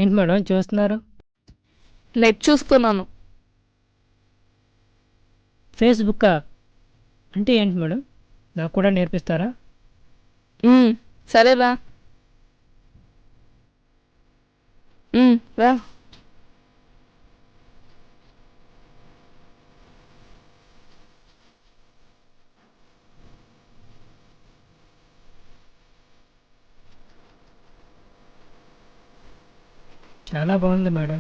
ఏంటి మేడం చూస్తున్నారు? నెట్ చూస్తున్నాను. ఫేస్బుక్కా? అంటే ఏంటి మేడం? నాకు కూడా నేర్పిస్తారా? సరేరా. రా. చాలా బాగుంది మేడం.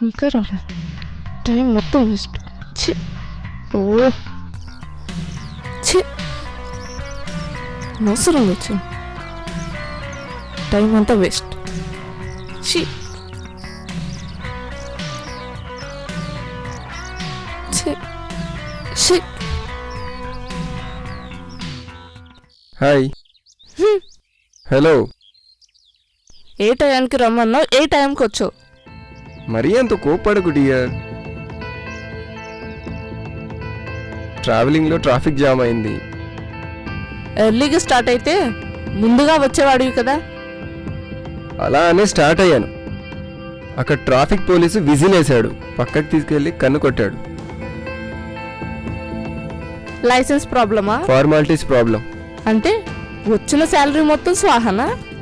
ఇంకా రాలేదు. టైం మొత్తం వేస్ట్. ఛీ. ఓ ఛీ, అవసరం వచ్చి టైం అంతా వేస్ట్. ఛీ ఛీ ఛీ. హాయ్. హలో. ఏ టైంకి రమ్మన్నావు, ఏ టైంకి వచ్చావు? మరీ అంత కోప్పడకు డియర్. ట్రావెలింగ్లో ట్రాఫిక్ జామ్ అయింది. ఎర్లీగా స్టార్ట్ అయితే ముందుగా వచ్చేవాడివి కదా. అలా అనే స్టార్ట్ అయ్యాను. అక్కడ ట్రాఫిక్ పోలీసు విజిల్ వేశాడు, పక్కకి తీసుకెళ్లి కన్ను కొట్టాడు. లైసెన్స్ ప్రాబ్లమా? Formalities problem. అంటే వచ్చిన శాలరీ మొత్తం స్వాహనా?